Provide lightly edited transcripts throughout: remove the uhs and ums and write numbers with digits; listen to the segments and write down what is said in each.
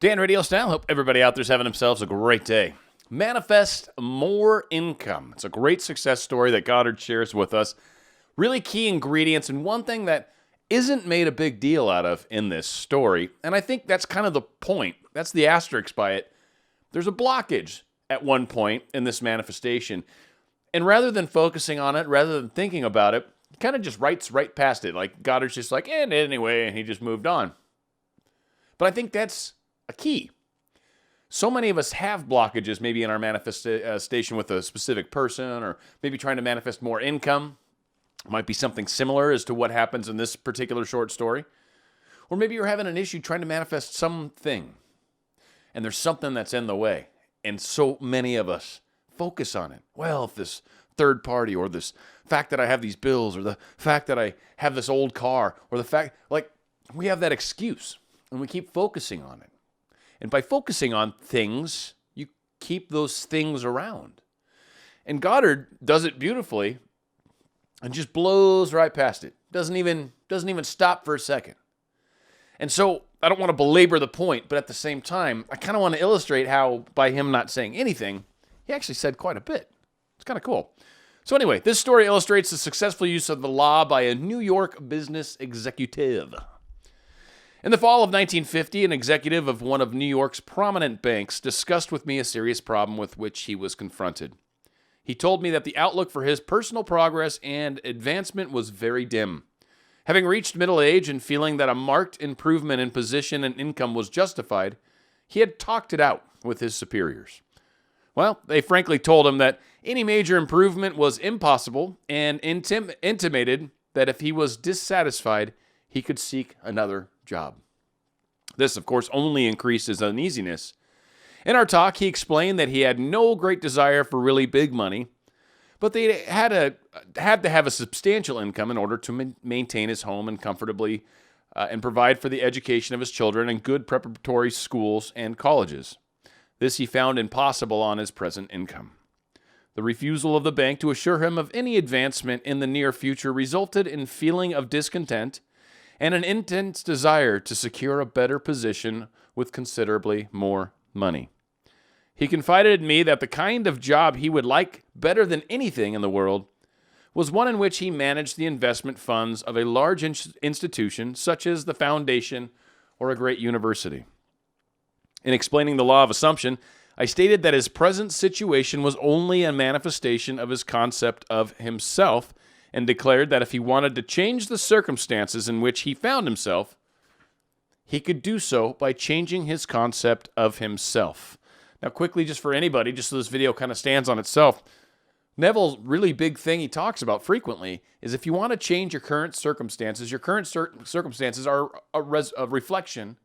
Dan RadioStyle. Hope everybody out there's having themselves a great day. Manifest more income. It's a great success story that Goddard shares with us. Really key ingredients, and one thing that isn't made a big deal out of in this story, and I think that's kind of the point. That's the asterisk by it. There's a blockage at one point in this manifestation, and rather than focusing on it, rather than thinking about it, he kind of just writes right past it. Like Goddard's just like, and anyway, and he just moved on. But I think that's a key. So many of us have blockages maybe in our manifestation with a specific person, or maybe trying to manifest more income. It might be something similar as to what happens in this particular short story. Or maybe you're having an issue trying to manifest something, and there's something that's in the way. And so many of us focus on it. Well, if this third party, or this fact that I have these bills, or the fact that I have this old car, or the fact, like, we have that excuse, and we keep focusing on it. And by focusing on things, you keep those things around. And Goddard does it beautifully and just blows right past it. Doesn't even stop for a second. And so I don't want to belabor the point, but at the same time, I kind of want to illustrate how by him not saying anything, he actually said quite a bit. It's kind of cool. So anyway, this story illustrates the successful use of the law by a New York business executive. In the fall of 1950, an executive of one of New York's prominent banks discussed with me a serious problem with which he was confronted. He told me that the outlook for his personal progress and advancement was very dim. Having reached middle age and feeling that a marked improvement in position and income was justified, he had talked it out with his superiors. Well, they frankly told him that any major improvement was impossible, and intimated that if he was dissatisfied, he could seek another job. This, of course, only increased his uneasiness. In our talk, he explained that he had no great desire for really big money, but they had to have a substantial income in order to maintain his home and comfortably and provide for the education of his children in good preparatory schools and colleges. This he found impossible on his present income. The refusal of the bank to assure him of any advancement in the near future resulted in a feeling of discontent and an intense desire to secure a better position with considerably more money. He confided in me that the kind of job he would like better than anything in the world was one in which he managed the investment funds of a large institution such as the foundation or a great university. In explaining the law of assumption, I stated that his present situation was only a manifestation of his concept of himself, and declared that if he wanted to change the circumstances in which he found himself, he could do so by changing his concept of himself. Now, quickly, just for anybody, just so this video kind of stands on itself, Neville's really big thing he talks about frequently is if you want to change your current circumstances are a reflection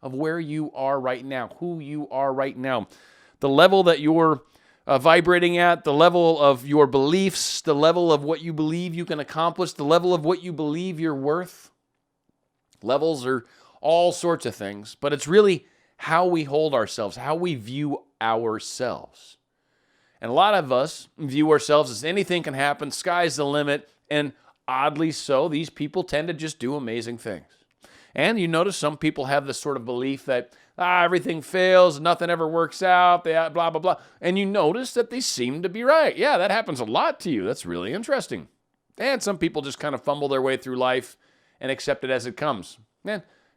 of where you are right now, who you are right now, the level that you're vibrating at, the level of your beliefs, the level of what you believe you can accomplish, the level of what you believe you're worth. Levels are all sorts of things, but it's really how we hold ourselves, how we view ourselves. And a lot of us view ourselves as anything can happen, sky's the limit, and oddly so, these people tend to just do amazing things. And you notice some people have this sort of belief that everything fails, nothing ever works out, blah, blah, blah. And you notice that they seem to be right. Yeah, that happens a lot to you. That's really interesting. And some people just kind of fumble their way through life and accept it as it comes.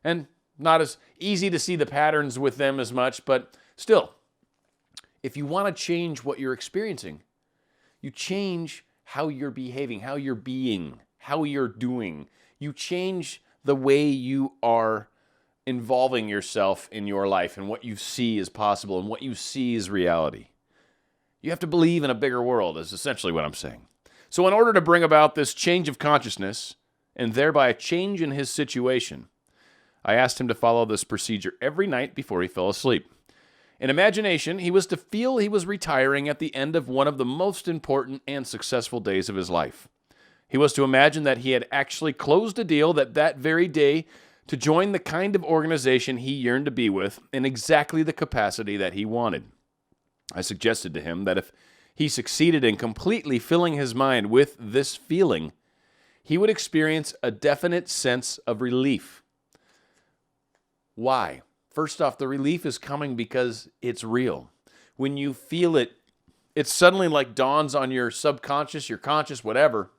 And not as easy to see the patterns with them as much, but still, if you want to change what you're experiencing, you change how you're behaving, how you're being, how you're doing. You change the way you are involving yourself in your life and what you see is possible and what you see is reality. You have to believe in a bigger world is essentially what I'm saying. So in order to bring about this change of consciousness and thereby a change in his situation, I asked him to follow this procedure every night before he fell asleep. In imagination, he was to feel he was retiring at the end of one of the most important and successful days of his life. He was to imagine that he had actually closed a deal that very day to join the kind of organization he yearned to be with in exactly the capacity that he wanted. I suggested to him that if he succeeded in completely filling his mind with this feeling, he would experience a definite sense of relief. Why? First off, the relief is coming because it's real. When you feel it, it suddenly like dawns on your subconscious, your conscious, whatever,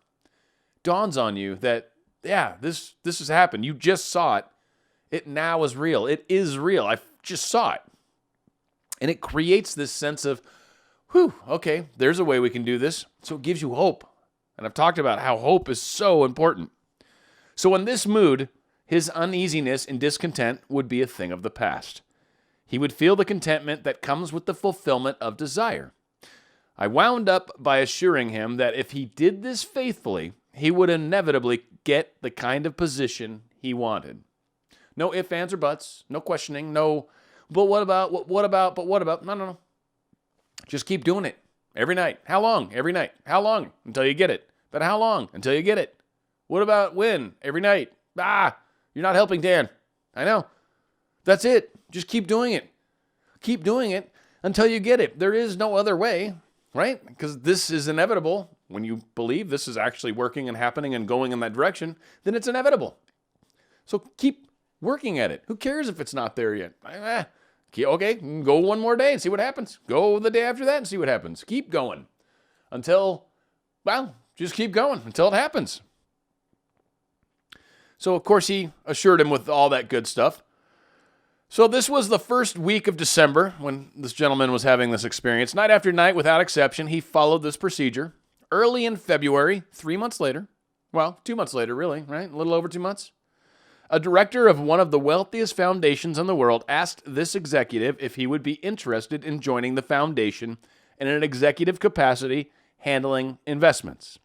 dawns on you that, yeah, this has happened. You just saw it. It now is real. It is real. I just saw it. And it creates this sense of, whew, okay, there's a way we can do this. So it gives you hope. And I've talked about how hope is so important. So in this mood, his uneasiness and discontent would be a thing of the past. He would feel the contentment that comes with the fulfillment of desire. I wound up by assuring him that if he did this faithfully, he would inevitably get the kind of position he wanted. No ifs, ands, or buts. No questioning. No, but what about, what about, but what about? No. Just keep doing it. Every night. How long? Every night. How long? Until you get it. But how long? Until you get it. What about when? Every night. You're not helping, Dan. I know. That's it. Just keep doing it. Keep doing it until you get it. There is no other way, right? Because this is inevitable. When you believe this is actually working and happening and going in that direction, then it's inevitable. So keep working at it. Who cares if it's not there yet? Okay, go one more day and see what happens. Go the day after that and see what happens. Keep going until, just keep going until it happens. So, of course, he assured him with all that good stuff. So this was the first week of December when this gentleman was having this experience. Night after night, without exception, he followed this procedure. Early in February, 3 months later, 2 months later, really, right? A little over 2 months. A director of one of the wealthiest foundations in the world asked this executive if he would be interested in joining the foundation in an executive capacity handling investments.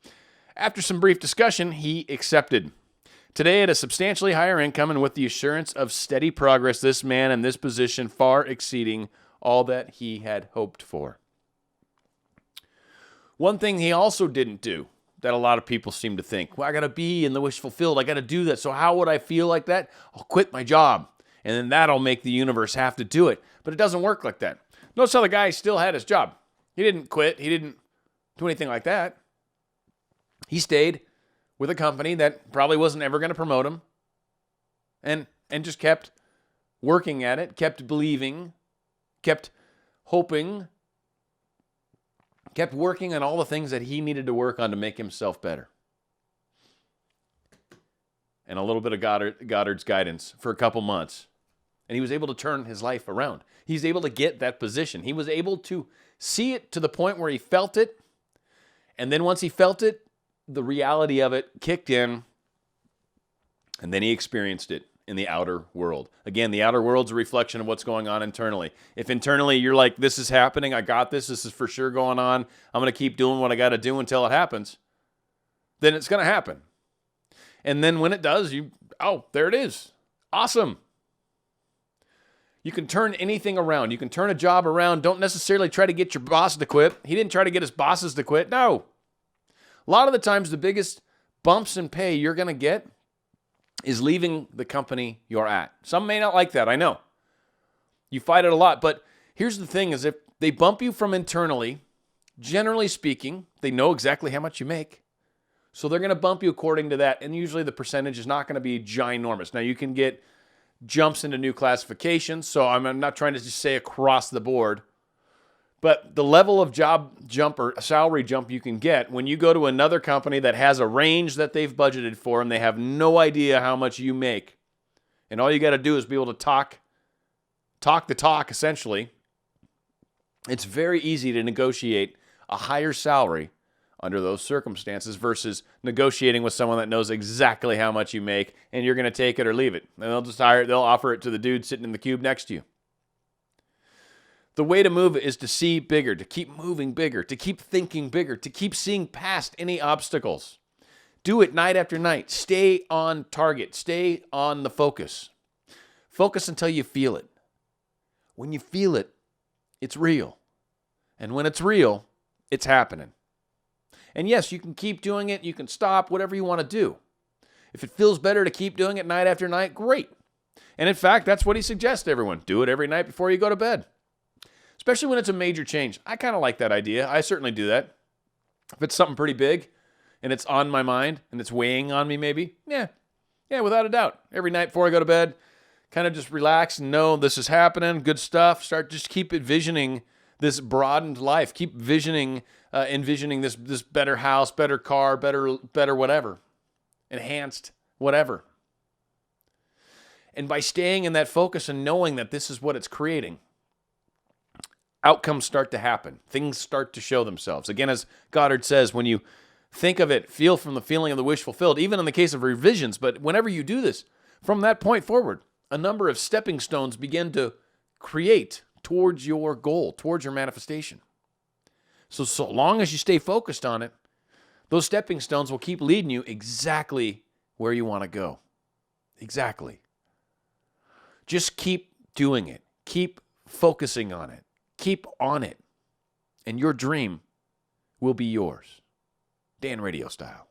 After some brief discussion, he accepted. Today, at a substantially higher income and with the assurance of steady progress, this man in this position far exceeding all that he had hoped for. One thing he also didn't do that a lot of people seem to think, I got to be in the wish fulfilled. I got to do that. So how would I feel like that? I'll quit my job. And then that'll make the universe have to do it. But it doesn't work like that. Notice how the guy still had his job. He didn't quit. He didn't do anything like that. He stayed with a company that probably wasn't ever going to promote him. And just kept working at it, kept believing, kept hoping, kept working on all the things that he needed to work on to make himself better. And a little bit of Goddard's guidance for a couple months. And he was able to turn his life around. He's able to get that position. He was able to see it to the point where he felt it. And then once he felt it, the reality of it kicked in. And then he experienced it in the outer world. Again, the outer world's a reflection of what's going on internally. If internally you're like, this is happening, I got this is for sure going on, I'm going to keep doing what I got to do until it happens, then it's going to happen. And then when it does, there it is. Awesome. You can turn anything around. You can turn a job around. Don't necessarily try to get your boss to quit. He didn't try to get his bosses to quit. No. A lot of the times, the biggest bumps in pay you're going to get is leaving the company you're at. Some may not like that, I know. You fight it a lot, but here's the thing is if they bump you from internally, generally speaking, they know exactly how much you make. So they're going to bump you according to that, and usually the percentage is not going to be ginormous. Now, you can get jumps into new classifications, so I'm not trying to just say across the board, but the level of job jump or salary jump you can get when you go to another company that has a range that they've budgeted for and they have no idea how much you make. And all you got to do is be able to talk the talk, essentially. It's very easy to negotiate a higher salary under those circumstances versus negotiating with someone that knows exactly how much you make and you're going to take it or leave it. And they'll offer it to the dude sitting in the cube next to you. The way to move it is to see bigger, to keep moving bigger, to keep thinking bigger, to keep seeing past any obstacles. Do it night after night. Stay on target. Stay on the focus. Focus until you feel it. When you feel it, it's real. And when it's real, it's happening. And yes, you can keep doing it. You can stop, whatever you want to do. If it feels better to keep doing it night after night, great. And in fact, that's what he suggests to everyone. Do it every night before you go to bed. Especially when it's a major change. I kind of like that idea. I certainly do that. If it's something pretty big and it's on my mind and it's weighing on me maybe, yeah, without a doubt. Every night before I go to bed, kind of just relax and know this is happening, good stuff. Just keep envisioning this broadened life. Keep envisioning this better house, better car, better whatever, enhanced whatever. And by staying in that focus and knowing that this is what it's creating, outcomes start to happen. Things start to show themselves. Again, as Goddard says, when you think of it, feel from the feeling of the wish fulfilled, even in the case of revisions. But whenever you do this, from that point forward, a number of stepping stones begin to create towards your goal, towards your manifestation. So long as you stay focused on it, those stepping stones will keep leading you exactly where you want to go. Exactly. Just keep doing it. Keep focusing on it. Keep on it. And your dream will be yours. Dan Radio Style.